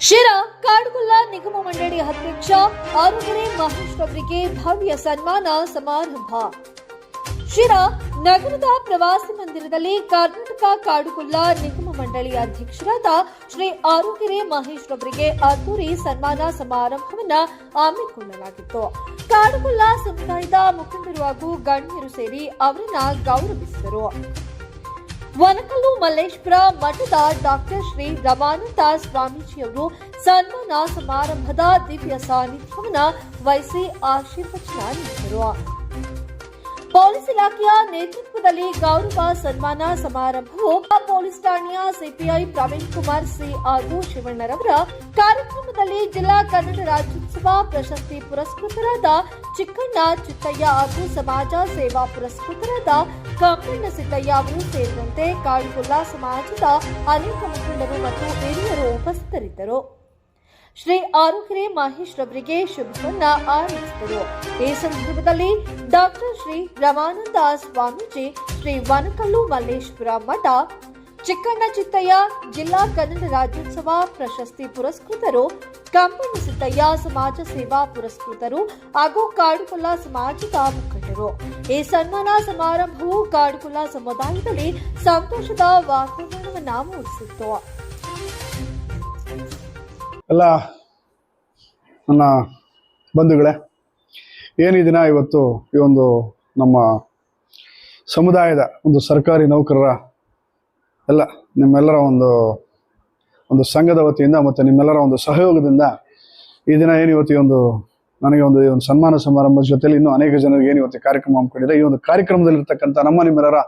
ಶಿರಾ ಕಾಡುಗೊಲ್ಲ ನಿಗಮ ಮಂಡಳಿ ಅಧ್ಯಕ್ಷ ಆರುಗೆರೆ ಮಹೇಶ್ ಅವರಿಗೆ ಭವ್ಯ ಸನ್ಮಾನ ಸಮಾರಂಭ. ಶಿರಾ ನಗರದ ಪ್ರವಾಸಿ ಮಂದಿರದಲ್ಲಿ ಕರ್ನಾಟಕ ಕಾಡುಗೊಲ್ಲ ನಿಗಮ ಮಂಡಳಿ ಅಧ್ಯಕ್ಷರಾದ ಶ್ರೀ ಆರುಗೆರೆ ಮಹೇಶ್ ಅವರಿಗೆ ಅದ್ದೂರಿ ಸನ್ಮಾನ ಸಮಾರಂಭವನ್ನು ಹಮ್ಮಿಕೊಳ್ಳಲಾಗಿತ್ತು. ಕಾಡುಗೊಲ್ಲ ಸಮುದಾಯದ ಮುಖಂಡರು ಹಾಗೂ ಗಣ್ಯರು ಸೇರಿ ಅವರನ್ನ ಗೌರವಿಸಿದರು. ವನಕಲ್ಲು ಮಲ್ಲೇಶ್ವರ ಮಠದ ಡಾಕ್ಟರ್ ಶ್ರೀ ರಮಾನಂದ ಸ್ವಾಮೀಜಿಯವರು ಸನ್ಮಾನ ಸಮಾರಂಭದ ದಿವ್ಯ ಸಾನ್ನಿಧ್ಯವನ್ನು ವಹಿಸಿ ಆಶೀರ್ವಚನ ನೀಡಿದರು. ಪೊಲೀಸ್ ಇಲಾಖೆಯ ನೇತೃತ್ವದಲ್ಲಿ ಗೌರವ ಸನ್ಮಾನ ಸಮಾರಂಭವು ಪೊಲೀಸ್ ಠಾಣೆಯ ಸಿಪಿಐ ಪ್ರವೀಣ್ ಕುಮಾರ್ ಸಿ ಹಾಗೂ ಶಿವಣ್ಣರವರ ಕಾರ್ಯಕ್ರಮದಲ್ಲಿ ಜಿಲ್ಲಾ ಕನ್ನಡ ರಾಜ್ಯೋತ್ಸವ ಪ್ರಶಸ್ತಿ ಪುರಸ್ಕೃತರಾದ ಚಿಕ್ಕಣ್ಣ ಚಿತ್ತಯ್ಯ ಹಾಗೂ ಸಮಾಜ ಸೇವಾ ಪುರಸ್ಕೃತರಾದ ಕಂಪಣ್ಣ ಸಿದ್ದಯ್ಯ ಅವರು ಸೇರಿದಂತೆ ಕಾಡುಗೊಲ್ಲ ಸಮಾಜದ ಅನೇಕ ಮುಖಂಡರು ಮತ್ತು ಹಿರಿಯರು ಉಪಸ್ಥಿತರಿದ್ದರು. ಶ್ರೀ ಆರುಗೆರೆ ಮಹೇಶ್ ಅವರಿಗೆ ಶುಭವನ್ನ ಹಾರೈಸಿದರು. ಈ ಸಂದರ್ಭದಲ್ಲಿ ಡಾಕ್ಟರ್ ಶ್ರೀ ರಮಾನಂದ ಸ್ವಾಮೀಜಿ, ಶ್ರೀ ವನಕಲ್ಲು ಮಲ್ಲೇಶ್ವರ ಮಠ, ಚಿಕ್ಕಣ್ಣ ಚಿತ್ತಯ್ಯ ಜಿಲ್ಲಾ ಕನ್ನಡ ರಾಜ್ಯೋತ್ಸವ ಪ್ರಶಸ್ತಿ ಪುರಸ್ಕೃತರು, ಕಂಪಣ್ಣ ಸಿದ್ದಯ್ಯ ಸಮಾಜ ಸೇವಾ ಪುರಸ್ಕೃತರು ಹಾಗೂ ಕಾಡುಗೊಲ್ಲ ಸಮಾಜದ ಮುಖಂಡರು. ಈ ಸನ್ಮಾನ ಸಮಾರಂಭವು ಕಾಡುಗೊಲ್ಲ ಸಮುದಾಯದಲ್ಲಿ ಸಂತೋಷದ ವಾತಾವರಣವನ್ನು ಮೂಡಿಸಿತ್ತು. ಎಲ್ಲ ನನ್ನ ಬಂಧುಗಳೇ, ಏನು ದಿನ ಇವತ್ತು ಈ ಒಂದು ನಮ್ಮ ಸಮುದಾಯದ ಒಂದು ಸರ್ಕಾರಿ ನೌಕರರ ಎಲ್ಲ ನಿಮ್ಮೆಲ್ಲರ ಒಂದು ಸಂಘದ ವತಿಯಿಂದ ಮತ್ತು ನಿಮ್ಮೆಲ್ಲರ ಒಂದು ಸಹಯೋಗದಿಂದ ಈ ದಿನ ಏನು ಇವತ್ತು ಈ ಒಂದು ನನಗೆ ಒಂದು ಸನ್ಮಾನ ಸಮಾರಂಭದ ಜೊತೆಲಿ ಇನ್ನೂ ಅನೇಕ ಜನರಿಗೆ ಏನು ಇವತ್ತು ಕಾರ್ಯಕ್ರಮ ಹಮ್ಮಿಕೊಂಡಿದೆ. ಈ ಒಂದು ಕಾರ್ಯಕ್ರಮದಲ್ಲಿರ್ತಕ್ಕಂಥ ನಿಮ್ಮೆಲ್ಲರ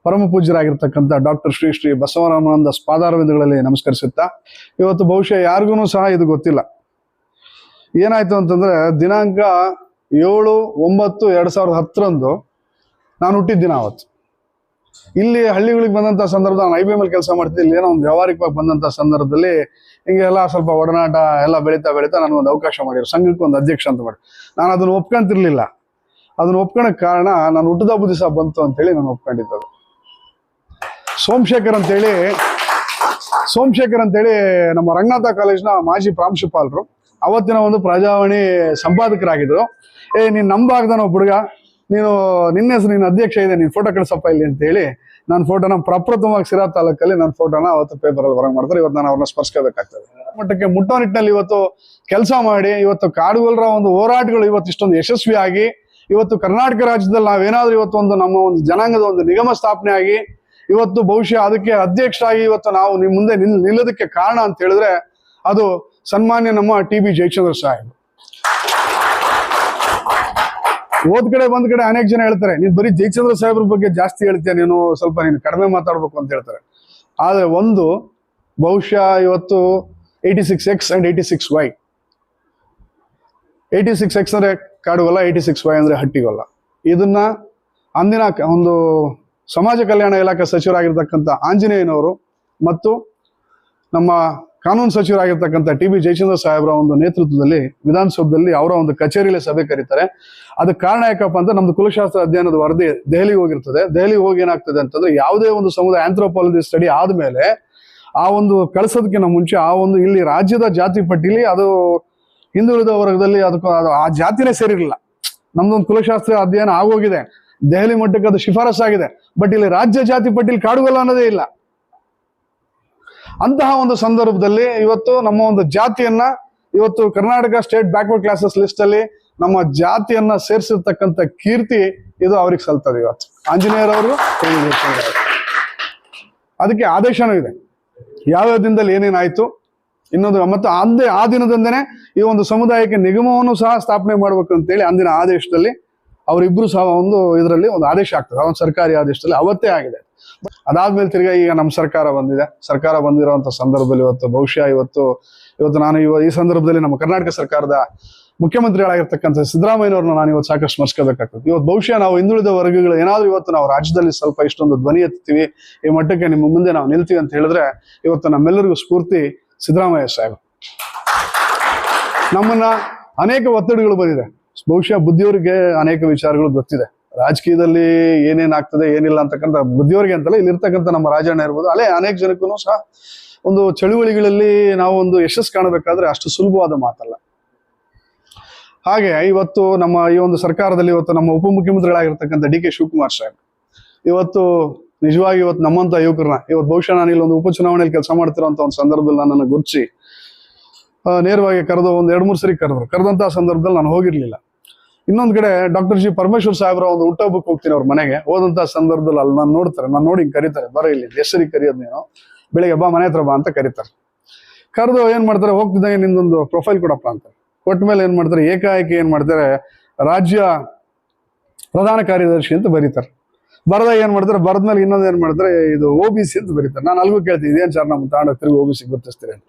ಪರಮ ಪೂಜ್ಯರಾಗಿರ್ತಕ್ಕಂಥ ಡಾಕ್ಟರ್ ಶ್ರೀ ಶ್ರೀ ಬಸವರಾಮಾನಂದ ಪಾದಾರವಿಂದಗಳಲ್ಲಿ ನಮಸ್ಕರಿಸುತ್ತಾ, ಇವತ್ತು ಬಹುಶಃ ಯಾರಿಗೂ ಸಹ ಇದು ಗೊತ್ತಿಲ್ಲ. ಏನಾಯ್ತು ಅಂತಂದ್ರೆ, ದಿನಾಂಕ 7/9/2010 ನಾನು ಹುಟ್ಟಿದ ದಿನ. ಅವತ್ತು ಇಲ್ಲಿ ಹಳ್ಳಿಗಳಿಗೆ ಬಂದಂತ ಸಂದರ್ಭದಲ್ಲಿ ನಾನು IBM ಕೆಲಸ ಮಾಡ್ತಿದ್ದೆ. ಇಲ್ಲಿ ಏನೋ ಒಂದು ವ್ಯವಹಾರಿಕವಾಗಿ ಬಂದಂತ ಸಂದರ್ಭದಲ್ಲಿ ಹಿಂಗೆಲ್ಲ ಸ್ವಲ್ಪ ಒಡನಾಟ ಎಲ್ಲ ಬೆಳೀತಾ ನಾನು ಒಂದು ಅವಕಾಶ ಮಾಡಿದ್ರು, ಸಂಘಕ್ಕೆ ಒಂದು ಅಧ್ಯಕ್ಷ ಅಂತ ಮಾಡಿ. ನಾನು ಅದನ್ನ ಒಪ್ಕೊಂತಿರ್ಲಿಲ್ಲ. ಅದನ್ನ ಒಪ್ಕೊಳಕ್ ಕಾರಣ ನಾನು ಹುಟ್ಟದ ಹಬ್ಬದ ದಿವಸ ಬಂತು ಅಂತೇಳಿ ನಾನು ಒಪ್ಕೊಂಡಿದ್ದು. ಸೋಮಶೇಖರ್ ಅಂತೇಳಿ ನಮ್ಮ ರಂಗನಾಥ ಕಾಲೇಜ್ನ ಮಾಜಿ ಪ್ರಾಂಶುಪಾಲರು, ಅವತ್ತಿನ ಒಂದು ಪ್ರಜಾವಾಣಿ ಸಂಪಾದಕರಾಗಿದ್ರು. ನೀನ್ ನಂಬಾಗ್ದ ನಾವು ಹುಡುಗ, ನಿನ್ನ ಹೆಸರು ನಿನ್ನ ಅಧ್ಯಕ್ಷ ಇದೆ, ನೀನ್ ಫೋಟೋ ಕಳಿಸಪ್ಪ ಇಲ್ಲಿ ಅಂತ ಹೇಳಿ ನನ್ನ ಫೋಟೋನ ಪ್ರಪ್ರಥಮವಾಗಿ ಸಿರಾ ತಾಲೂಕಲ್ಲಿ ನನ್ನ ಫೋಟೋನ ಅವತ್ತು ಪೇಪರಲ್ಲಿ ಹೊರಗೆ ಮಾಡ್ತಾರೆ. ಇವತ್ತು ನಾನು ಅವ್ರನ್ನ ಸ್ಪರ್ಶಬೇಕಾಗ್ತದೆ. ಮಟ್ಟಕ್ಕೆ ಮುಟ್ಟೋ ನಿಟ್ಟಿನಲ್ಲಿ ಇವತ್ತು ಕೆಲಸ ಮಾಡಿ ಇವತ್ತು ಕಾಡುಗೊಲ್ಲರ ಒಂದು ಹೋರಾಟಗಳು ಇವತ್ತು ಇಷ್ಟೊಂದು ಯಶಸ್ವಿಯಾಗಿ ಇವತ್ತು ಕರ್ನಾಟಕ ರಾಜ್ಯದಲ್ಲಿ ನಾವೇನಾದ್ರೂ ಇವತ್ತು ನಮ್ಮ ಒಂದು ಜನಾಂಗದ ಒಂದು ನಿಗಮ ಸ್ಥಾಪನೆ ಆಗಿ ಇವತ್ತು ಬಹುಶಃ ಅದಕ್ಕೆ ಅಧ್ಯಕ್ಷರಾಗಿ ಇವತ್ತು ನಾವು ನಿಮ್ಮ ಮುಂದೆ ನಿಲ್ಲೋದಕ್ಕೆ ಕಾರಣ ಅಂತ ಹೇಳಿದ್ರೆ ಅದು ಸನ್ಮಾನ್ಯ ನಮ್ಮ TB ಜಯಚಂದ್ರ ಸಾಹೇಬ್. ಹೋದ್ ಕಡೆ ಬಂದ್ ಕಡೆ ಅನೇಕ ಜನ ಹೇಳ್ತಾರೆ, ನೀನ್ ಬರೀ ಜಯಚಂದ್ರ ಸಾಹೇಬ್ರ ಬಗ್ಗೆ ಜಾಸ್ತಿ ಹೇಳ್ತೀಯ, ನೀನು ಸ್ವಲ್ಪ ಕಡಿಮೆ ಮಾತಾಡ್ಬೇಕು ಅಂತ ಹೇಳ್ತಾರೆ. ಆದ್ರೆ ಒಂದು ಬಹುಶಃ ಇವತ್ತು 86X and 86Y. 86X ಅಂದ್ರೆ ಕಾಡುಗೊಲ್ಲ, 86Y ಅಂದ್ರೆ ಹಟ್ಟಿಗೊಲ್ಲ. ಇದನ್ನ ಅಂದಿನ ಒಂದು ಸಮಾಜ ಕಲ್ಯಾಣ ಇಲಾಖೆ ಸಚಿವರಾಗಿರ್ತಕ್ಕಂಥ ಆಂಜನೇಯನವರು ಮತ್ತು ನಮ್ಮ ಕಾನೂನು ಸಚಿವರಾಗಿರ್ತಕ್ಕಂಥ TB ಜಯಚಂದ್ರ ಸಾಹೇಬ್ರ ಒಂದು ನೇತೃತ್ವದಲ್ಲಿ ವಿಧಾನಸೌಧದಲ್ಲಿ ಅವರ ಒಂದು ಕಚೇರಿಯಲ್ಲಿ ಸಭೆ ಕರೀತಾರೆ. ಅದಕ್ಕೆ ಕಾರಣ ಯಾಕಪ್ಪ ಅಂತ ನಮ್ದು ಕುಲಶಾಸ್ತ್ರ ಅಧ್ಯಯನದ ವರದಿ ದೆಹಲಿಗೆ ಹೋಗಿರ್ತದೆ. ದೆಹಲಿಗೆ ಹೋಗಿ ಏನಾಗ್ತದೆ ಅಂತಂದ್ರೆ, ಯಾವುದೇ ಒಂದು ಸಮುದಾಯ ಆಂಥ್ರೋಪಾಲಜಿ ಸ್ಟಡಿ ಆದ್ಮೇಲೆ ಆ ಒಂದು ಕಳಿಸೋದಕ್ಕಿಂತ ಮುಂಚೆ ಆ ಒಂದು ಇಲ್ಲಿ ರಾಜ್ಯದ ಜಾತಿ ಪಟ್ಟಿಲಿ ಅದು ಹಿಂದುಳಿದ ವರ್ಗದಲ್ಲಿ ಅದಕ್ಕೂ ಆ ಜಾತಿನೇ ಸೇರಿರಲಿಲ್ಲ. ನಮ್ದೊಂದು ಕುಲಶಾಸ್ತ್ರ ಅಧ್ಯಯನ ಆಗೋಗಿದೆ, ದೆಹಲಿ ಮಟ್ಟಕ್ಕೆ ಅದು ಶಿಫಾರಸ್ಸಾಗಿದೆ. ಬಟ್ ಇಲ್ಲಿ ರಾಜ್ಯ ಜಾತಿ ಪಟ್ಟಿಲಿ ಕಾಡುಗೊಲ್ಲ ಅನ್ನೋದೇ ಇಲ್ಲ. ಅಂತಹ ಒಂದು ಸಂದರ್ಭದಲ್ಲಿ ಇವತ್ತು ನಮ್ಮ ಒಂದು ಜಾತಿಯನ್ನ ಇವತ್ತು Karnataka state backward classes list ಅಲ್ಲಿ ನಮ್ಮ ಜಾತಿಯನ್ನ ಸೇರಿಸಿರ್ತಕ್ಕಂಥ ಕೀರ್ತಿ ಇದು ಅವ್ರಿಗೆ ಸಲ್ತದೆ. ಇವತ್ತು ಆಂಜನೇಯರವರು ಅದಕ್ಕೆ ಆದೇಶನೂ ಇದೆ, ಯಾವ್ಯಾವ ದಿನದಲ್ಲಿ ಏನೇನಾಯ್ತು ಇನ್ನೊಂದು. ಮತ್ತು ಆ ದಿನದಿಂದನೇ ಈ ಒಂದು ಸಮುದಾಯಕ್ಕೆ ನಿಗಮವನ್ನು ಸಹ ಸ್ಥಾಪನೆ ಮಾಡ್ಬೇಕು ಅಂತೇಳಿ ಅಂದಿನ ಆದೇಶದಲ್ಲಿ ಅವರಿಬ್ರು ಸಹ ಒಂದು ಇದರಲ್ಲಿ ಒಂದು ಆದೇಶ ಆಗ್ತದೆ. ಒಂದು ಸರ್ಕಾರಿ ಆದೇಶದಲ್ಲಿ ಅವತ್ತೇ ಆಗಿದೆ. ಅದಾದ್ಮೇಲೆ ತಿರ್ಗಾ ಈಗ ನಮ್ಮ ಸರ್ಕಾರ ಬಂದಿದೆ. ಸರ್ಕಾರ ಬಂದಿರುವಂತ ಸಂದರ್ಭದಲ್ಲಿ ಇವತ್ತು ಬಹುಶಃ ಇವತ್ತು ನಾನು ಈ ಸಂದರ್ಭದಲ್ಲಿ ನಮ್ಮ ಕರ್ನಾಟಕ ಸರ್ಕಾರದ ಮುಖ್ಯಮಂತ್ರಿಗಳಾಗಿರ್ತಕ್ಕಂಥ ಸಿದ್ದರಾಮಯ್ಯನವ್ರನ್ನ ನಾನು ಇವತ್ತು ಸಾಕಷ್ಟು ಸ್ಮರಿಸಬೇಕಾಗ್ತದೆ. ಇವತ್ತು ಬಹುಶಃ ನಾವು ಹಿಂದುಳಿದ ವರ್ಗಗಳು ಏನಾದ್ರೂ ಇವತ್ತು ನಾವು ರಾಜ್ಯದಲ್ಲಿ ಸ್ವಲ್ಪ ಇಷ್ಟೊಂದು ಧ್ವನಿ ಎತ್ತೀವಿ, ಈ ಮಟ್ಟಕ್ಕೆ ನಿಮ್ಮ ಮುಂದೆ ನಾವು ನಿಲ್ತೀವಿ ಅಂತ ಹೇಳಿದ್ರೆ ಇವತ್ತು ನಮ್ಮೆಲ್ಲರಿಗೂ ಸ್ಫೂರ್ತಿ ಸಿದ್ದರಾಮಯ್ಯ ಸಾಹೇಬ್. ನಮ್ಮನ್ನ ಅನೇಕ ಒತ್ತಡಗಳು ಬಂದಿದೆ. ಬಹುಶಃ ಬುದ್ಧಿಯವರಿಗೆ ಅನೇಕ ವಿಚಾರಗಳು ಗೊತ್ತಿದೆ. ರಾಜಕೀಯದಲ್ಲಿ ಏನೇನಾಗ್ತದೆ ಏನಿಲ್ಲ ಅಂತಕ್ಕಂಥ ಬುದ್ಧಿಯವರಿಗೆ ಅಂತಲ್ಲ, ಇಲ್ಲಿ ಇರ್ತಕ್ಕಂಥ ನಮ್ಮ ರಾಜಣ್ಣ ಇರ್ಬೋದು, ಅಲ್ಲೇ ಅನೇಕ ಜನಕ್ಕೂ ಸಹ ಒಂದು ಚಳುವಳಿಗಳಲ್ಲಿ ನಾವು ಒಂದು ಯಶಸ್ಸು ಕಾಣಬೇಕಾದ್ರೆ ಅಷ್ಟು ಸುಲಭವಾದ ಮಾತಲ್ಲ. ಹಾಗೆ ಇವತ್ತು ನಮ್ಮ ಈ ಒಂದು ಸರ್ಕಾರದಲ್ಲಿ ಇವತ್ತು ನಮ್ಮ ಉಪಮುಖ್ಯಮಂತ್ರಿಗಳಾಗಿರ್ತಕ್ಕಂಥ ಡಿ ಕೆ ಶಿವಕುಮಾರ್ ಸಾಹೇಬ್ ಇವತ್ತು ನಿಜವಾಗಿ ಇವತ್ತು ನಮ್ಮಂತ ಯುವಕರನ್ನ ಇವತ್ತು ಬಹುಶಃ ನಾನು ಇಲ್ಲೊಂದು ಉಪಚುನಾವಣೆಯಲ್ಲಿ ಕೆಲಸ ಮಾಡ್ತಿರೋಂಥ ಒಂದು ಸಂದರ್ಭದಲ್ಲಿ ನನ್ನನ್ನು ಗುರುತಿಸಿ ನೇರವಾಗಿ ಕರೆದು ಒಂದು 2-3 ಸರಿ ಕರೆದಂತಹ ಸಂದರ್ಭದಲ್ಲಿ ನಾನು ಹೋಗಿರ್ಲಿಲ್ಲ. ಇನ್ನೊಂದ್ ಕಡೆ ಡಾಕ್ಟರ್ ಜಿ ಪರಮೇಶ್ವರ್ ಸಾಹೇಬ್ರ ಒಂದು ಹುಟ್ಟಹಬ್ಬಕ್ಕೆ ಹೋಗ್ತೀನಿ ಅವ್ರ ಮನೆಗೆ. ಹೋದಂತಹ ಸಂದರ್ಭದಲ್ಲಿ ಅಲ್ಲಿ ನಾನು ನೋಡ್ತಾರೆ, ನಾನು ನೋಡಿ ಕರೀತಾರೆ, ಬರ ಇಲ್ಲಿ ಹೆಸರಿಗೆ ಕರೆಯೋದು ನೀನು, ಬೆಳಿಗ್ಗೆ ಬಾ ಮನೆ ಹತ್ರ ಬಾ ಅಂತ ಕರೀತಾರೆ. ಕರೆದು ಏನ್ ಮಾಡ್ತಾರೆ, ಹೋಗ್ತಿದ್ದಂಗೆ ನಿಂದೊಂದು ಪ್ರೊಫೈಲ್ ಕೊಡಪ್ಪ ಅಂತ ಕೊಟ್ಟ ಮೇಲೆ ಏನ್ ಮಾಡ್ತಾರೆ, ಏಕಾಏಕಿ ಏನ್ ಮಾಡ್ತಾರೆ, ರಾಜ್ಯ ಪ್ರಧಾನ ಕಾರ್ಯದರ್ಶಿ ಅಂತ ಬರೀತಾರೆ. ಬರದಾಗ ಏನ್ ಮಾಡ್ತಾರೆ, ಬರದ್ಮೇಲೆ ಇನ್ನೊಂದು ಏನ್ ಮಾಡ್ತಾರೆ, ಇದು OBC ಅಂತ ಬರೀತಾರೆ. ನಾನು ಅಲ್ಗೂ ಕೇಳ್ತೀನಿ, ಇದೇನ್ ಸರ್ ನಮ್ಮ ತಾಂಡ ತಿರುಗಿ OBC ಗುರುತಿಸ್ತೀರಿ ಅಂತ.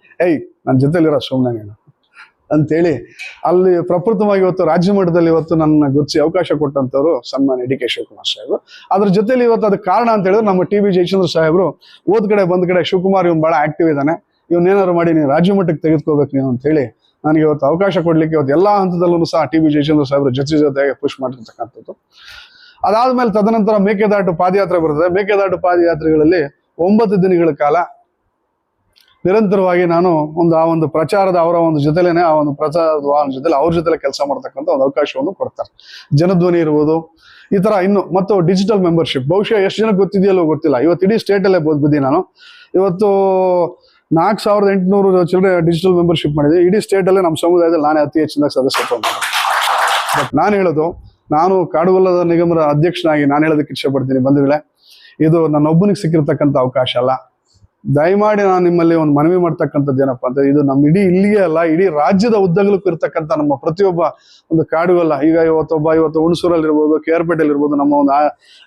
ನನ್ನ ಜೊತೆಲಿರೋ ಸುಮ್ಮನೆ ನೀನು ಅಂತೇಳಿ ಅಲ್ಲಿ ಪ್ರಪ್ರಥಮವಾಗಿ ಇವತ್ತು ರಾಜ್ಯ ಮಟ್ಟದಲ್ಲಿ ಇವತ್ತು ನನ್ನ ಗುರುತಿಸಿ ಅವಕಾಶ ಕೊಟ್ಟಂತವ್ರು ಸನ್ಮಾನ್ಯ ಡಿ ಕೆ ಶಿವಕುಮಾರ್ ಸಾಹೇಬರು. ಅದ್ರ ಜೊತೆಲಿ ಇವತ್ತು ಅದಕ್ಕೆ ಕಾರಣ ಅಂತ ಹೇಳಿದ್ರೆ ನಮ್ಮ TB ಜಯಚಂದ್ರ ಸಾಹೇಬರು ಓದ್ ಕಡೆ ಬಂದ್ ಕಡೆ ಶಿವಕುಮಾರ್ ಇವ್ನು ಬಹಳ ಆಕ್ಟಿವ್ ಇದ್ದಾನೆ, ಇವನ್ನೇನಾದ್ರು ಮಾಡಿ ನೀವು ರಾಜ್ಯ ಮಟ್ಟಕ್ಕೆ ತೆಗೆದುಕೋಬೇಕು ನೀವು ಅಂತ ಹೇಳಿ ನನಗೆ ಇವತ್ತು ಅವಕಾಶ ಕೊಡ್ಲಿಕ್ಕೆ ಇವತ್ತು ಎಲ್ಲಾ ಹಂತದಲ್ಲೂ ಸಹ TB ಜಯಚಂದ್ರ ಸಾಹೇಬರು ಜೊತೆಗೆ ಪುಷ್ ಮಾಡಿರ್ತಕ್ಕಂಥದ್ದು. ಅದಾದ್ಮೇಲೆ ತದನಂತರ ಮೇಕೆದಾಟು ಪಾದಯಾತ್ರೆ ಬರ್ತದೆ. ಮೇಕೆದಾಟು ಪಾದಯಾತ್ರೆಗಳಲ್ಲಿ 9 ದಿನಗಳ ಕಾಲ ನಿರಂತರವಾಗಿ ನಾನು ಆ ಒಂದು ಪ್ರಚಾರದ ಅವರ ಒಂದು ಜೊತೆಲೇನೆ ಆ ಒಂದು ಪ್ರಚಾರದ ವಾಹನ ಜೊತೆಲಿ ಅವ್ರ ಜೊತೆ ಕೆಲಸ ಮಾಡ್ತಕ್ಕಂಥ ಒಂದು ಅವಕಾಶವನ್ನು ಕೊಡ್ತಾರೆ. ಜನಧ್ವನಿ ಇರ್ಬೋದು, ಈ ತರ ಇನ್ನು ಮತ್ತು ಡಿಜಿಟಲ್ ಮೆಂಬರ್ಶಿಪ್ ಬಹುಶಃ ಎಷ್ಟು ಜನಕ್ಕೆ ಗೊತ್ತಿದೆಯಲ್ಲೋ ಗೊತ್ತಿಲ್ಲ. ಇವತ್ತು ಇಡೀ ಸ್ಟೇಟ್ ಅಲ್ಲೇ ಬುದ್ಧಿ ನಾನು ಇವತ್ತು 4800 ಚಿಲ್ಲರೆ ಡಿಜಿಟಲ್ ಮೆಂಬರ್ಶಿಪ್ ಮಾಡಿದೆ. ಇಡೀ ಸ್ಟೇಟ್ ಅಲ್ಲೇ ನಮ್ಮ ಸಮುದಾಯದಲ್ಲಿ ನಾನೇ ಅತಿ ಹೆಚ್ಚಿನ ಸದಸ್ಯತ್ವ ಮಾಡಿದೆ. ಬಟ್ ನಾನು ಹೇಳೋದು, ನಾನು ಕಾಡುಗೊಲ್ಲದ ನಿಗಮದ ಅಧ್ಯಕ್ಷನಾಗಿ ನಾನು ಹೇಳೋದಕ್ಕೆ ಇಚ್ಛೆ ಪಡ್ತೀನಿ ಬಂಧುಗಳೇ, ಇದು ನನ್ನೊಬ್ಬನಿಗೆ ಸಿಕ್ಕಿರ್ತಕ್ಕಂಥ ಅವಕಾಶ ಅಲ್ಲ. ದಯಮಾಡಿ ನಾನು ನಿಮ್ಮಲ್ಲಿ ಒಂದು ಮನವಿ ಮಾಡ್ತಕ್ಕಂಥದ್ದು ಏನಪ್ಪಾ ಅಂತ, ಇದು ನಮ್ಮ ಇಲ್ಲಿಗೆ ಅಲ್ಲ, ಇಡೀ ರಾಜ್ಯದ ಉದ್ದಗಲಕ್ಕೂ ಇರ್ತಕ್ಕಂಥ ನಮ್ಮ ಪ್ರತಿಯೊಬ್ಬ ಒಂದು ಕಾಡುಗೊಲ್ಲ, ಈಗ ಇವತ್ತು ಹುಣಸೂರಲ್ಲಿ ಇರ್ಬೋದು, KR ಪೇಟೆಯಲ್ಲಿ ಇರ್ಬೋದು, ನಮ್ಮ ಒಂದು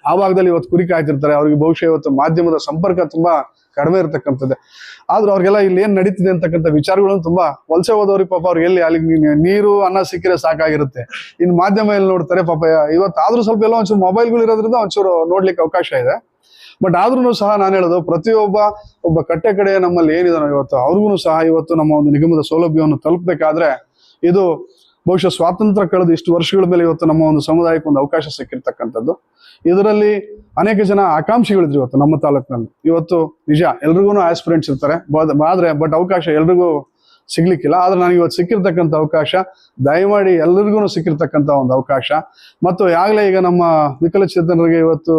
ಆ ಭಾಗದಲ್ಲಿ ಇವತ್ತು ಕುರಿ ಕಾಯ್ತಿರ್ತಾರೆ. ಅವ್ರಿಗೆ ಬಹುಶಃ ಇವತ್ತು ಮಾಧ್ಯಮದ ಸಂಪರ್ಕ ತುಂಬಾ ಕಡಿಮೆ ಇರ್ತಕ್ಕಂಥದ್ದು. ಆದ್ರೂ ಅವ್ರಿಗೆಲ್ಲ ಇಲ್ಲಿ ಏನ್ ನಡೀತಿದೆ ಅಂತಕ್ಕಂಥ ವಿಚಾರಗಳನ್ನು ತುಂಬಾ ವಲಸೆ ಹೋದವ್ರಿಗೆ ಪಾಪ ಅವ್ರಿಗೆ ಎಲ್ಲಿ ಅಲ್ಲಿಗೆ ನೀರು ಅನ್ನ ಸಿಕ್ಕಿದ್ರೆ ಸಾಕಾಗಿರುತ್ತೆ. ಇನ್ನು ಮಾಧ್ಯಮ ಎಲ್ಲಿ ನೋಡ್ತಾರೆ ಪಾಪ. ಇವತ್ತಾದ್ರೂ ಸ್ವಲ್ಪ ಎಲ್ಲ ಒಂಚೂರು ಮೊಬೈಲ್ಗಳು ಇರೋದ್ರಿಂದ ಒಂಚೂರು ನೋಡ್ಲಿಕ್ಕೆ ಅವಕಾಶ ಇದೆ. ಬಟ್ ಆದ್ರೂ ಸಹ ನಾನು ಹೇಳೋದು, ಒಬ್ಬ ಕಟ್ಟೆ ಕಡೆ ನಮ್ಮಲ್ಲಿ ಏನಿದಾನೋ ಇವತ್ತು ಅವ್ರಿಗೂ ಸಹ ಇವತ್ತು ನಮ್ಮ ಒಂದು ನಿಗಮದ ಸೌಲಭ್ಯವನ್ನು ತಲುಪಬೇಕಾದ್ರೆ ಇದು ಬಹುಶಃ ಸ್ವಾತಂತ್ರ್ಯ ಕಳೆದ ಇಷ್ಟು ವರ್ಷಗಳ ಮೇಲೆ ಇವತ್ತು ನಮ್ಮ ಒಂದು ಸಮುದಾಯಕ್ಕೆ ಒಂದು ಅವಕಾಶ ಸಿಕ್ಕಿರ್ತಕ್ಕಂಥದ್ದು. ಇದರಲ್ಲಿ ಅನೇಕ ಜನ ಆಕಾಂಕ್ಷಿಗಳಿದ್ರು ಇವತ್ತು ನಮ್ಮ ತಾಲೂಕಿನಲ್ಲಿ. ಇವತ್ತು ನಿಜ ಎಲ್ರಿಗೂ ಆಸ್ಪಿರೆಂಟ್ಸ್ ಇರ್ತಾರೆ, ಬಟ್ ಅವಕಾಶ ಎಲ್ರಿಗೂ ಸಿಗ್ಲಿಕ್ಕಿಲ್ಲ. ಆದ್ರೆ ನನಗೆ ಇವತ್ತು ಸಿಕ್ಕಿರ್ತಕ್ಕಂಥ ಅವಕಾಶ ದಯಮಾಡಿ ಎಲ್ಲರಿಗೂ ಸಿಕ್ಕಿರ್ತಕ್ಕಂಥ ಒಂದು ಅವಕಾಶ. ಮತ್ತು ಯಾಗಲೇ ಈಗ ನಮ್ಮ ವಿಕಲಚೇತನರಿಗೆ ಇವತ್ತು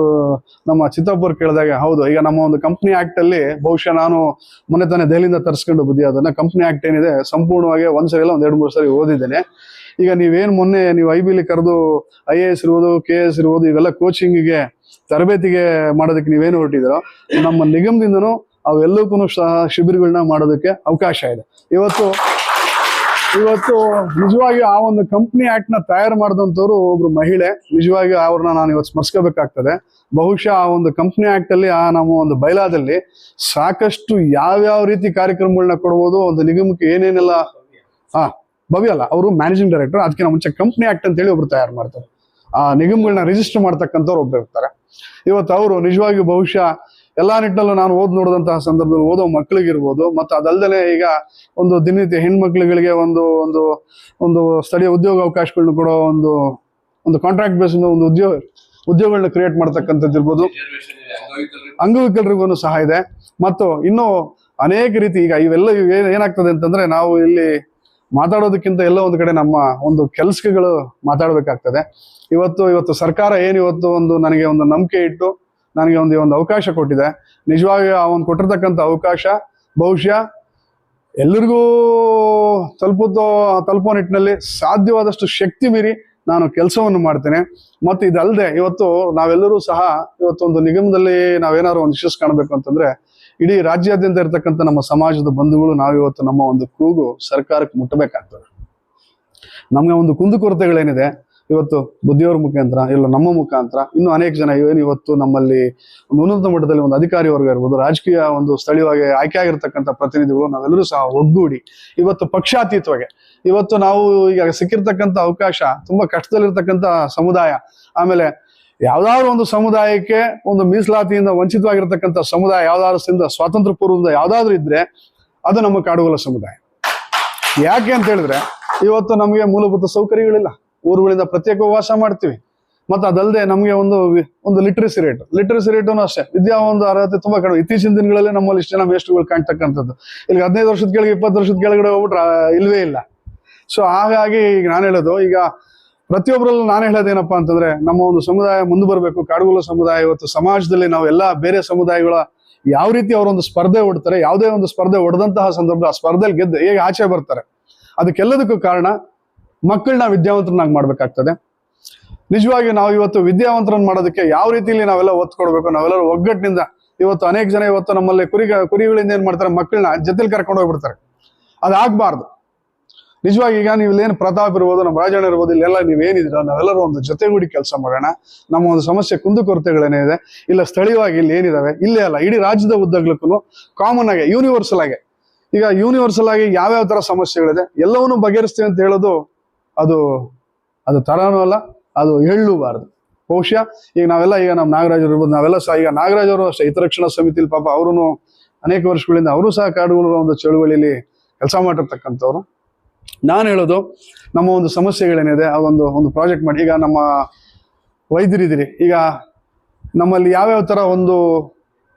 ನಮ್ಮ ಚಿತ್ತಪ್ಪರು ಕೇಳಿದಾಗ, ಹೌದು ಈಗ ನಮ್ಮ ಒಂದು ಕಂಪ್ನಿ ಆಕ್ಟ್ ಅಲ್ಲಿ ಬಹುಶಃ ನಾನು ಮೊನ್ನೆ ತಾನೇ ದೆಹಲಿಯಿಂದ ತರಿಸ್ಕೊಂಡು ಬುದ್ಧಿ ಅದನ್ನ ಕಂಪ್ನಿ ಆಕ್ಟ್ ಏನಿದೆ ಸಂಪೂರ್ಣವಾಗಿ ಒಂದ್ಸರಿ ಎಲ್ಲ 2-3 ಸರಿ ಓದಿದ್ದೇನೆ. ಈಗ ನೀವೇನ್ ಮೊನ್ನೆ ನೀವು IB ಕರೆದು IAS ಇರ್ಬೋದು, KS ಇರ್ಬೋದು, ಇವೆಲ್ಲ ಕೋಚಿಂಗಿಗೆ ತರಬೇತಿಗೆ ಮಾಡೋದಕ್ಕೆ ನೀವೇನು ಹೊರಟಿದ್ದೀರೋ, ನಮ್ಮ ನಿಗಮದಿಂದನೂ ಅವೆಲ್ಲಕ್ಕೂ ಸಹ ಶಿಬಿರಗಳನ್ನ ಮಾಡೋದಕ್ಕೆ ಅವಕಾಶ ಇದೆ. ಇವತ್ತು ನಿಜವಾಗಿ ಆ ಒಂದು ಕಂಪ್ನಿ ಆಕ್ಟ್ ನ ತಯಾರು ಮಾಡಿದಂಥವ್ರು ಒಬ್ರು ಮಹಿಳೆ. ನಿಜವಾಗಿ ಅವ್ರನ್ನ ನಾನು ಇವತ್ತು ಸ್ಮರಿಸಬೇಕಾಗ್ತದೆ. ಬಹುಶಃ ಆ ಒಂದು ಕಂಪ್ನಿ ಆಕ್ಟ್ ಅಲ್ಲಿ ಆ ನಮ್ಮ ಒಂದು ಬೈಲಾದಲ್ಲಿ ಸಾಕಷ್ಟು ಯಾವ್ಯಾವ ರೀತಿ ಕಾರ್ಯಕ್ರಮಗಳನ್ನ ಕೊಡ್ಬೋದು, ಒಂದು ನಿಗಮಕ್ಕೆ ಏನೇನೆಲ್ಲ ಭವ್ಯ ಅಲ್ಲ, ಅವರು ಮ್ಯಾನೇಜಿಂಗ್ ಡೈರೆಕ್ಟರ್. ಅದಕ್ಕಿಂತ ಮುಂಚೆ ಕಂಪ್ನಿ ಆಕ್ಟ್ ಅಂತ ಹೇಳಿ ಒಬ್ರು ತಯಾರು ಮಾಡ್ತಾರೆ. ಆ ನಿಗಮಗಳನ್ನ ರಿಜಿಸ್ಟರ್ ಮಾಡ್ತಕ್ಕಂಥವ್ರು ಒಬ್ರು ಇರ್ತಾರೆ. ಇವತ್ತು ಅವರು ನಿಜವಾಗಿ ಬಹುಶಃ ಎಲ್ಲಾ ನಿಟ್ಟಿನಲ್ಲೂ ನಾನು ನೋಡಿದಂತಹ ಸಂದರ್ಭದಲ್ಲಿ ಓದೋ ಮಕ್ಕಳಿಗಿರ್ಬೋದು, ಮತ್ತು ಅದಲ್ದೇ ಈಗ ಒಂದು ದಿನನಿತ್ಯ ಹೆಣ್ಮಕ್ಳುಗಳಿಗೆ ಒಂದು ಸ್ಥಳೀಯ ಉದ್ಯೋಗ ಅವಕಾಶಗಳನ್ನ ಕೊಡೋ ಒಂದು ಕಾಂಟ್ರಾಕ್ಟ್ ಬೇಸ್ ಒಂದು ಉದ್ಯೋಗಗಳನ್ನ ಕ್ರಿಯೇಟ್ ಮಾಡ್ತಕ್ಕಂಥದ್ದು ಇರ್ಬೋದು. ಅಂಗವಿಕಲರಿಗೂ ಸಹ ಇದೆ. ಮತ್ತು ಇನ್ನೂ ಅನೇಕ ರೀತಿ ಈಗ ಇವೆಲ್ಲ ಏನಾಗ್ತದೆ ಅಂತಂದ್ರೆ, ನಾವು ಇಲ್ಲಿ ಮಾತಾಡೋದಕ್ಕಿಂತ ಎಲ್ಲ ಒಂದು ಕಡೆ ನಮ್ಮ ಒಂದು ಕೆಲಸಗಳು ಮಾತಾಡ್ಬೇಕಾಗ್ತದೆ. ಇವತ್ತು ಸರ್ಕಾರ ಏನಿವತ್ತು ನನಗೆ ಒಂದು ನಂಬಿಕೆ ಇಟ್ಟು ನನಗೆ ಒಂದು ಅವಕಾಶ ಕೊಟ್ಟಿದೆ. ನಿಜವಾಗಿ ಆ ಒಂದು ಕೊಟ್ಟಿರ್ತಕ್ಕಂಥ ಅವಕಾಶ ಬಹುಶಃ ಎಲ್ಲರಿಗೂ ತಲುಪೋ ನಿಟ್ಟಿನಲ್ಲಿ ಸಾಧ್ಯವಾದಷ್ಟು ಶಕ್ತಿ ಮೀರಿ ನಾನು ಕೆಲಸವನ್ನು ಮಾಡ್ತೇನೆ. ಮತ್ತು ಇದಲ್ಲದೆ ಇವತ್ತು ನಾವೆಲ್ಲರೂ ಸಹ ಒಂದು ನಿಗಮದಲ್ಲಿ ನಾವೇನಾದ್ರು ಒಂದು ಯಶಸ್ಸು ಕಾಣಬೇಕು ಅಂತಂದ್ರೆ, ಇಡೀ ರಾಜ್ಯಾದ್ಯಂತ ಇರತಕ್ಕಂಥ ನಮ್ಮ ಸಮಾಜದ ಬಂಧುಗಳು ನಾವಿವತ್ತು ನಮ್ಮ ಒಂದು ಕೂಗು ಸರ್ಕಾರಕ್ಕೆ ಮುಟ್ಟಬೇಕಾಗ್ತದೆ. ನಮ್ಗೆ ಒಂದು ಕುಂದುಕೊರತೆಗಳೇನಿದೆ ಇವತ್ತು ಬುದ್ಧಿಯವರ ಮುಖಾಂತರ, ಇಲ್ಲ ನಮ್ಮ ಮುಖಾಂತರ, ಇನ್ನು ಅನೇಕ ಜನ ಇವತ್ತು ನಮ್ಮಲ್ಲಿ ಒಂದು ಉನ್ನತ ಮಟ್ಟದಲ್ಲಿ ಒಂದು ಅಧಿಕಾರಿ ವರ್ಗ ಇರ್ಬೋದು, ರಾಜಕೀಯ ಒಂದು ಸ್ಥಳೀಯವಾಗಿ ಆಯ್ಕೆ ಆಗಿರ್ತಕ್ಕಂಥ ಪ್ರತಿನಿಧಿಗಳು, ನಾವೆಲ್ಲರೂ ಸಹ ಒಗ್ಗೂಡಿ ಇವತ್ತು ಪಕ್ಷಾತೀತವಾಗಿ ಇವತ್ತು ನಾವು ಈಗ ಸಿಕ್ಕಿರ್ತಕ್ಕಂಥ ಅವಕಾಶ ತುಂಬಾ ಕಷ್ಟದಲ್ಲಿರ್ತಕ್ಕಂಥ ಸಮುದಾಯ, ಆಮೇಲೆ ಯಾವ್ದಾದ್ರು ಒಂದು ಸಮುದಾಯಕ್ಕೆ ಒಂದು ಮೀಸಲಾತಿಯಿಂದ ವಂಚಿತವಾಗಿರ್ತಕ್ಕಂಥ ಸಮುದಾಯ ಯಾವ್ದಾದ್ರು ಸ್ವಾತಂತ್ರ್ಯ ಪೂರ್ವದಿಂದ ಯಾವ್ದಾದ್ರು ಇದ್ರೆ ಅದು ನಮ್ಮ ಕಾಡುಗೊಲ್ಲ ಸಮುದಾಯ. ಯಾಕೆ ಅಂತ ಹೇಳಿದ್ರೆ ಇವತ್ತು ನಮಗೆ ಮೂಲಭೂತ ಸೌಕರ್ಯಗಳಿಲ್ಲ. ಊರುಗಳಿಂದ ಪ್ರತ್ಯೇಕ ವಾಸ ಮಾಡ್ತೀವಿ. ಮತ್ತು ಅದಲ್ಲದೆ ನಮಗೆ ಒಂದು ಲಿಟ್ರಸಿ ರೇಟು ಅಷ್ಟೇ ವಿದ್ಯಾ ಒಂದು ಅರ್ಹತೆ ತುಂಬಾ ಕಡಿಮೆ. ಇತ್ತೀಚಿನ ದಿನಗಳಲ್ಲಿ ನಮ್ಮಲ್ಲಿ ಇಷ್ಟು ಜನ ಮೇಷ್ಟ್ರುಗಳು ಕಾಣ್ತಕ್ಕಂಥದ್ದು. ಇಲ್ಲಿ 15 ವರ್ಷದ ಕೆಳಗೆ 20 ವರ್ಷದ ಕೆಳಗಡೆ ಹೋಗ್ಬಿಟ್ರೆ ಇಲ್ವೇ ಇಲ್ಲ. ಸೊ ಹಾಗಾಗಿ ಈಗ ನಾನು ಹೇಳೋದು, ಈಗ ಪ್ರತಿಯೊಬ್ಬರಲ್ಲೂ ನಾನು ಹೇಳೋದೇನಪ್ಪಾ ಅಂತಂದ್ರೆ, ನಮ್ಮ ಒಂದು ಸಮುದಾಯ ಮುಂದೆ ಬರಬೇಕು. ಕಾಡುಗೊಲ್ಲ ಸಮುದಾಯ ಇವತ್ತು ಸಮಾಜದಲ್ಲಿ ನಾವೆಲ್ಲ ಬೇರೆ ಸಮುದಾಯಗಳ ಯಾವ ರೀತಿ ಅವರೊಂದು ಸ್ಪರ್ಧೆ ಹೊಡ್ತಾರೆ, ಯಾವುದೇ ಒಂದು ಸ್ಪರ್ಧೆ ಹೊಡೆದಂತಹ ಸಂದರ್ಭ ಆ ಸ್ಪರ್ಧೆಯಲ್ಲಿ ಗೆದ್ದು ಹೇಗೆ ಆಚೆ ಬರ್ತಾರೆ, ಅದಕ್ಕೆಲ್ಲದಕ್ಕೂ ಕಾರಣ ಮಕ್ಕಳನ್ನ ವಿದ್ಯಾವಂತರನ್ನಾಗಿ ಮಾಡ್ಬೇಕಾಗ್ತದೆ. ನಿಜವಾಗಿ ನಾವು ಇವತ್ತು ವಿದ್ಯಾವಂತರನ್ನ ಮಾಡೋದಕ್ಕೆ ಯಾವ ರೀತಿಯಲ್ಲಿ ನಾವೆಲ್ಲ ಒತ್ತು ಕೊಡ್ಬೇಕು, ನಾವೆಲ್ಲರೂ ಒಗ್ಗಟ್ಟಿನಿಂದ. ಇವತ್ತು ಅನೇಕ ಜನ ಇವತ್ತು ನಮ್ಮಲ್ಲಿ ಕುರಿಗಳಿಂದ ಏನ್ ಮಾಡ್ತಾರೆ, ಮಕ್ಕಳನ್ನ ಜೊತೆಲಿ ಕರ್ಕೊಂಡು ಹೋಗ್ಬಿಡ್ತಾರೆ. ಅದಾಗಬಾರ್ದು. ನಿಜವಾಗಿ ಈಗ ನೀವು ಇಲ್ಲೇನು ಪ್ರತಾಪ್ ಇರ್ಬೋದು, ನಮ್ಮ ರಾಜಣ್ಣ ಇರ್ಬೋದು, ಇಲ್ಲೆಲ್ಲ ನೀವೇನಿದ್ರ ನಾವೆಲ್ಲರೂ ಒಂದು ಜೊತೆಗೂಡಿ ಕೆಲಸ ಮಾಡೋಣ. ನಮ್ಮ ಒಂದು ಸಮಸ್ಯೆ ಕುಂದುಕೊರತೆಗಳೇನೇ ಇದೆ ಇಲ್ಲ ಸ್ಥಳೀಯವಾಗಿ ಇಲ್ಲಿ ಏನಿದಾವೆ, ಇಲ್ಲೇ ಅಲ್ಲ ಇಡೀ ರಾಜ್ಯದ ಉದ್ದಗ್ಲಕ್ಕೂ ಕಾಮನ್ ಆಗಿ ಯೂನಿವರ್ಸಲ್ ಆಗಿ, ಈಗ ಯೂನಿವರ್ಸಲ್ ಆಗಿ ಯಾವ್ಯಾವ ತರ ಸಮಸ್ಯೆಗಳಿದೆ ಎಲ್ಲವನ್ನೂ ಬಗೆಹರಿಸ್ತೀವಿ ಅಂತ ಹೇಳೋದು ಅದು ತರಾನೂ ಅಲ್ಲ, ಅದು ಹೇಳಲೂಬಾರದು. ಬಹುಶಃ ಈಗ ನಮ್ಮ ನಾಗರಾಜ್ ಇರ್ಬೋದು, ನಾವೆಲ್ಲ ಸಹ ಈಗ ನಾಗರಾಜ್ ಅವರು ಅಷ್ಟೇ ಹಿತರಕ್ಷಣಾ ಸಮಿತಿಲಿ ಪಾಪ ಅವರು ಅನೇಕ ವರ್ಷಗಳಿಂದ ಅವರು ಸಹ ಕಾಡುಗಳ ಒಂದು ಚಳುವಳಿಲಿ ಕೆಲಸ ಮಾಡಿರ್ತಕ್ಕಂಥವ್ರು. ನಾನು ಹೇಳೋದು, ನಮ್ಮ ಒಂದು ಸಮಸ್ಯೆಗಳೇನಿದೆ ಒಂದು ಪ್ರಾಜೆಕ್ಟ್ ಮಾಡಿ. ಈಗ ನಮ್ಮ ವೈದ್ಯರಿದ್ದೀರಿ, ಈಗ ನಮ್ಮಲ್ಲಿ ಯಾವ್ಯಾವ ತರ ಒಂದು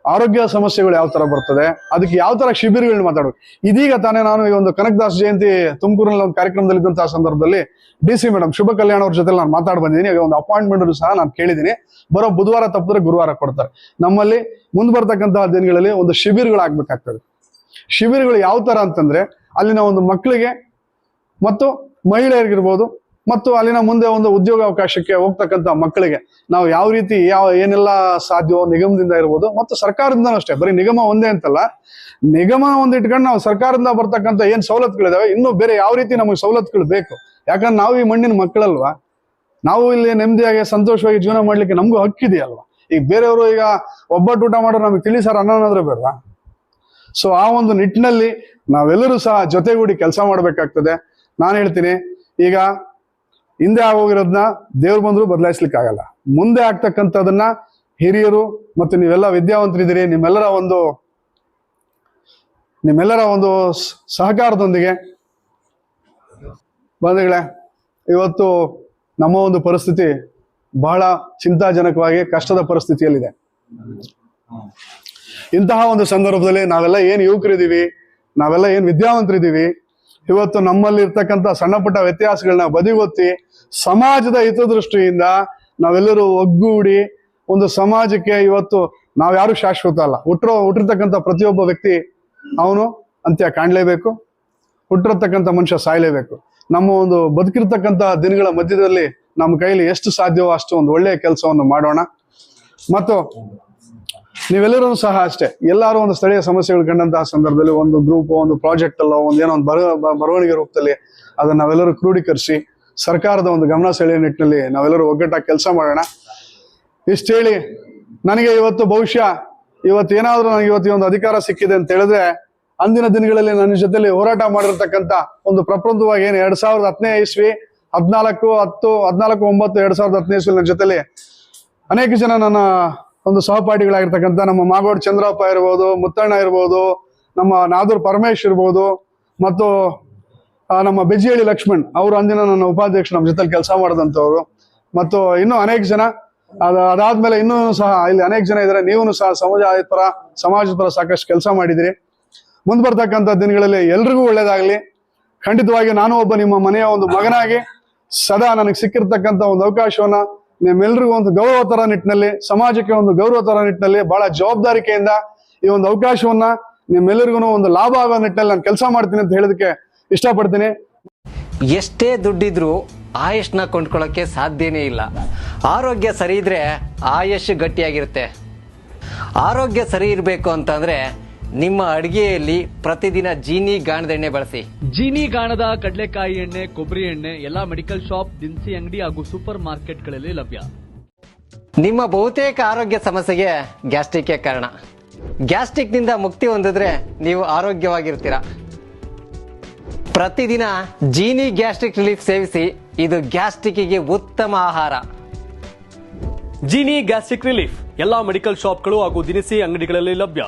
ಆರೋಗ್ಯ ಸಮಸ್ಯೆಗಳು ಯಾವ ತರ ಬರ್ತದೆ, ಅದಕ್ಕೆ ಯಾವ ತರ ಶಿಬಿರಗಳನ್ನ ಮಾತಾಡಬೇಕು. ಇದೀಗ ತಾನೇ ನಾನು ಈ ಒಂದು ಕನಕದಾಸ್ ಜಯಂತಿ ತುಮಕೂರಿನಲ್ಲಿ ಒಂದು ಕಾರ್ಯಕ್ರಮದಲ್ಲಿ ಇದ್ದಂತಹ ಸಂದರ್ಭದಲ್ಲಿ DC ಮೇಡಮ್ ಶುಭ ಕಲ್ಯಾಣ ಅವ್ರ ಜೊತೆ ನಾನು ಮಾತಾಡ್ ಬಂದಿದ್ದೀನಿ. ಈಗ ಒಂದು ಅಪಾಯಿಂಟ್ಮೆಂಟ್ ಸಹ ನಾನು ಕೇಳಿದ್ದೀನಿ. ಬರೋ ಬುಧವಾರ ತಪ್ಪಿದ್ರೆ ಗುರುವಾರ ಕೊಡ್ತಾರೆ. ನಮ್ಮಲ್ಲಿ ಮುಂದೆ ಬರ್ತಕ್ಕಂತಹ ದಿನಗಳಲ್ಲಿ ಒಂದು ಶಿಬಿರಗಳಾಗಬೇಕಾಗ್ತದೆ. ಶಿಬಿರಗಳು ಯಾವ ತರ ಅಂತಂದ್ರೆ, ಅಲ್ಲಿನ ಒಂದು ಮಕ್ಕಳಿಗೆ ಮತ್ತು ಮಹಿಳೆಯರಿಗಿರ್ಬೋದು ಮತ್ತು ಅಲ್ಲಿನ ಮುಂದೆ ಒಂದು ಉದ್ಯೋಗಾವಕಾಶಕ್ಕೆ ಹೋಗ್ತಕ್ಕಂಥ ಮಕ್ಕಳಿಗೆ ನಾವು ಯಾವ ರೀತಿ ಏನೆಲ್ಲ ಸಾಧ್ಯವೋ ನಿಗಮದಿಂದ ಇರ್ಬೋದು ಮತ್ತು ಸರ್ಕಾರದಿಂದ ಅಷ್ಟೇ. ಬರೀ ನಿಗಮ ಒಂದೇ ಅಂತಲ್ಲ, ನಿಗಮ ಒಂದು ಇಟ್ಕೊಂಡು ನಾವು ಸರ್ಕಾರದಿಂದ ಬರ್ತಕ್ಕಂಥ ಏನ್ ಸವಲತ್ತುಗಳಿದಾವೆ, ಇನ್ನೂ ಬೇರೆ ಯಾವ ರೀತಿ ನಮಗೆ ಸವಲತ್ತುಗಳು ಬೇಕು. ಯಾಕಂದ್ರೆ ನಾವು ಈ ಮಣ್ಣಿನ ಮಕ್ಕಳಲ್ವಾ, ನಾವು ಇಲ್ಲಿ ನೆಮ್ಮದಿಯಾಗಿ ಸಂತೋಷವಾಗಿ ಜೀವನ ಮಾಡ್ಲಿಕ್ಕೆ ನಮಗೂ ಹಕ್ಕಿದೆಯಲ್ವಾ. ಈಗ ಬೇರೆಯವರು ಈಗ ಒಬ್ಬಟ್ಟು ಊಟ ಮಾಡೋ ನಮಗೆ ತಿಳಿ ಸರ್ ಅನ್ನೋದ್ರೆ ಬೇಡವಾ. ಸೊ ಆ ಒಂದು ನಿಟ್ಟಿನಲ್ಲಿ ನಾವೆಲ್ಲರೂ ಸಹ ಜೊತೆಗೂಡಿ ಕೆಲಸ ಮಾಡ್ಬೇಕಾಗ್ತದೆ. ನಾನು ಹೇಳ್ತೀನಿ, ಈಗ ಹಿಂದೆ ಆಗೋಗಿರೋದನ್ನ ದೇವ್ರು ಬಂದ್ರು ಬದಲಾಯಿಸ್ಲಿಕ್ಕೆ ಆಗಲ್ಲ. ಮುಂದೆ ಆಗ್ತಕ್ಕಂಥದನ್ನ ಹಿರಿಯರು ಮತ್ತು ನೀವೆಲ್ಲ ವಿದ್ಯಾವಂತರಿದ್ದೀರಿ, ನಿಮ್ಮೆಲ್ಲರ ಒಂದು ಸಹಕಾರದೊಂದಿಗೆ ಬಂಧುಗಳೇ, ಇವತ್ತು ನಮ್ಮ ಒಂದು ಪರಿಸ್ಥಿತಿ ಬಹಳ ಚಿಂತಾಜನಕವಾಗಿ ಕಷ್ಟದ ಪರಿಸ್ಥಿತಿಯಲ್ಲಿದೆ. ಇಂತಹ ಒಂದು ಸಂದರ್ಭದಲ್ಲಿ ನಾವೆಲ್ಲ ಏನ್ ಯುವಕರಿದ್ದೀವಿ, ನಾವೆಲ್ಲ ಏನ್ ವಿದ್ಯಾವಂತರಿದ್ದೀವಿ, ಇವತ್ತು ನಮ್ಮಲ್ಲಿ ಇರ್ತಕ್ಕಂಥ ಸಣ್ಣ ಪುಟ್ಟ ವ್ಯತ್ಯಾಸಗಳನ್ನ ಬದಿಗೊತ್ತಿ ಸಮಾಜದ ಹಿತದೃಷ್ಟಿಯಿಂದ ನಾವೆಲ್ಲರೂ ಒಗ್ಗೂಡಿ ಒಂದು ಸಮಾಜಕ್ಕೆ, ಇವತ್ತು ನಾವ್ಯಾರು ಶಾಶ್ವತ ಅಲ್ಲ. ಹುಟ್ಟಿರ್ತಕ್ಕಂಥ ಪ್ರತಿಯೊಬ್ಬ ವ್ಯಕ್ತಿ ಅವನು ಅಂತ್ಯ ಕಾಣ್ಲೇಬೇಕು, ಹುಟ್ಟಿರ್ತಕ್ಕಂಥ ಮನುಷ್ಯ ಸಾಯ್ಲೇಬೇಕು. ನಮ್ಮ ಒಂದು ಬದುಕಿರ್ತಕ್ಕಂಥ ದಿನಗಳ ಮಧ್ಯದಲ್ಲಿ ನಮ್ಮ ಕೈಲಿ ಎಷ್ಟು ಸಾಧ್ಯವೋ ಅಷ್ಟು ಒಂದು ಒಳ್ಳೆಯ ಕೆಲಸವನ್ನು ಮಾಡೋಣ. ಮತ್ತು ನೀವೆಲ್ಲರೂ ಸಹ ಅಷ್ಟೇ, ಎಲ್ಲರೂ ಒಂದು ಸ್ಥಳೀಯ ಸಮಸ್ಯೆಗಳು ಕಂಡಂತಹ ಸಂದರ್ಭದಲ್ಲಿ ಒಂದು ಗ್ರೂಪ್, ಒಂದು ಪ್ರಾಜೆಕ್ಟ್ ಅಲ್ಲ, ಏನೋ ಒಂದು ಬರವಣಿಗೆ ರೂಪದಲ್ಲಿ ಅದನ್ನ ನಾವೆಲ್ಲರೂ ಕ್ರೋಢೀಕರಿಸಿ ಸರ್ಕಾರದ ಒಂದು ಗಮನ ಸೆಳೆಯುವ ನಿಟ್ಟಿನಲ್ಲಿ ನಾವೆಲ್ಲರೂ ಒಗ್ಗಟ್ಟಾಗಿ ಕೆಲಸ ಮಾಡೋಣ. ಇಷ್ಟು ಹೇಳಿ, ನನಗೆ ಇವತ್ತು ಬಹುಶಃ ಏನಾದ್ರೂ ನನಗೆ ಇವತ್ತು ಒಂದು ಅಧಿಕಾರ ಸಿಕ್ಕಿದೆ ಅಂತ ಹೇಳಿದ್ರೆ, ಅಂದಿನ ದಿನಗಳಲ್ಲಿ ನನ್ನ ಜೊತೆಲಿ ಹೋರಾಟ ಮಾಡಿರ್ತಕ್ಕಂಥ ಒಂದು ಪ್ರಪ್ರಥಮವಾಗಿ ಏನು 2010ನೇ ಇಸ್ವಿ 14/9/2010 ಇಸ್ವಿ ನನ್ನ ಜೊತೆಲಿ ಅನೇಕ ಜನ ನನ್ನ ಒಂದು ಸಹಪಾಠಿಗಳಾಗಿರ್ತಕ್ಕಂಥ ನಮ್ಮ ಮಾಗೋಡ್ ಚಂದ್ರಪ್ಪ ಇರ್ಬೋದು, ಮುತ್ತಣ್ಣ ಇರ್ಬೋದು, ನಮ್ಮ ನಾದೂರ್ ಪರಮೇಶ್ ಇರ್ಬೋದು, ಮತ್ತು ನಮ್ಮ ಬೆಜ್ಜಿಹಳ್ಳಿ ಲಕ್ಷ್ಮಣ್ ಅವರು ಅಂದಿನ ನನ್ನ ಉಪಾಧ್ಯಕ್ಷ ನಮ್ಮ ಜೊತೆಲಿ ಕೆಲಸ ಮಾಡಿದಂಥವ್ರು, ಮತ್ತು ಇನ್ನೂ ಅನೇಕ ಜನ. ಅದಾದ್ಮೇಲೆ ಇನ್ನೂ ಸಹ ಇಲ್ಲಿ ಅನೇಕ ಜನ ಇದ್ದಾರೆ. ನೀವು ಸಹ ಸಮಾಜದ ಪರ ಸಾಕಷ್ಟು ಕೆಲಸ ಮಾಡಿದಿರಿ. ಮುಂದೆ ಬರ್ತಕ್ಕಂಥ ದಿನಗಳಲ್ಲಿ ಎಲ್ರಿಗೂ ಒಳ್ಳೇದಾಗ್ಲಿ. ಖಂಡಿತವಾಗಿ ನಾನು ಒಬ್ಬ ನಿಮ್ಮ ಮನೆಯ ಒಂದು ಮಗನಾಗಿ ಸದಾ ನನಗೆ ಸಿಕ್ಕಿರ್ತಕ್ಕಂಥ ಒಂದು ಅವಕಾಶವನ್ನ ನಿಮ್ಮೆಲ್ರಿಗೂ ಒಂದು ಗೌರವ ತರ ನಿಟ್ಟಿನಲ್ಲಿ, ಸಮಾಜಕ್ಕೆ ಒಂದು ಗೌರವ ತರ ನಿಟ್ಟಿನಲ್ಲಿ, ಬಹಳ ಜವಾಬ್ದಾರಿಕೆಯಿಂದ ಈ ಒಂದು ಅವಕಾಶವನ್ನ ನಿಮ್ಮೆಲ್ಲರಿಗೂ ಒಂದು ಲಾಭ ಆಗೋ ನಿಟ್ಟಿನಲ್ಲಿ ನಾನು ಕೆಲಸ ಮಾಡ್ತೀನಿ ಅಂತ ಹೇಳೋದಕ್ಕೆ ಇಷ್ಟಪಡ್ತೀನಿ. ಎಷ್ಟೇ ದುಡ್ಡಿದ್ರೂ ಆಯುಷ್ನ ಕೊಂಡ್ಕೊಳ್ಳೋಕೆ ಸಾಧ್ಯನೇ ಇಲ್ಲ. ಆರೋಗ್ಯ ಸರಿ ಇದ್ರೆ ಆಯುಷ್ ಗಟ್ಟಿಯಾಗಿರುತ್ತೆ. ಆರೋಗ್ಯ ಸರಿ ಇರಬೇಕು ಅಂತಂದ್ರೆ ನಿಮ್ಮ ಅಡಿಗೆಯಲ್ಲಿ ಪ್ರತಿದಿನ ಜೀನಿ ಗಾಣದ ಎಣ್ಣೆ ಬಳಸಿ. ಜೀನಿ ಗಾಣದ ಕಡಲೆಕಾಯಿ ಎಣ್ಣೆ, ಕೊಬ್ಬರಿ ಎಣ್ಣೆ ಎಲ್ಲ ಮೆಡಿಕಲ್ ಶಾಪ್, ದಿನಸಿ ಅಂಗಡಿ ಹಾಗೂ ಸೂಪರ್ ಮಾರ್ಕೆಟ್ಗಳಲ್ಲಿ ಲಭ್ಯ. ನಿಮ್ಮ ಬಹುತೇಕ ಆರೋಗ್ಯ ಸಮಸ್ಯೆಗೆ ಗ್ಯಾಸ್ಟ್ರಿಕ್ ಕಾರಣ. ಗ್ಯಾಸ್ಟ್ರಿಕ್ ನಿಂದ ಮುಕ್ತಿ ಹೊಂದಿದ್ರೆ ನೀವು ಆರೋಗ್ಯವಾಗಿರ್ತೀರಾ. ಪ್ರತಿದಿನ ಜೀನಿ ಗ್ಯಾಸ್ಟ್ರಿಕ್ ರಿಲೀಫ್ ಸೇವಿಸಿ. ಇದು ಗ್ಯಾಸ್ಟ್ರಿಕ್ಗೆ ಉತ್ತಮ ಆಹಾರ. ಜೀನಿ ಗ್ಯಾಸ್ಟ್ರಿಕ್ ರಿಲೀಫ್ ಎಲ್ಲಾ ಮೆಡಿಕಲ್ ಶಾಪ್ಗಳು ಹಾಗೂ ದಿನಸಿ ಅಂಗಡಿಗಳಲ್ಲಿ ಲಭ್ಯ.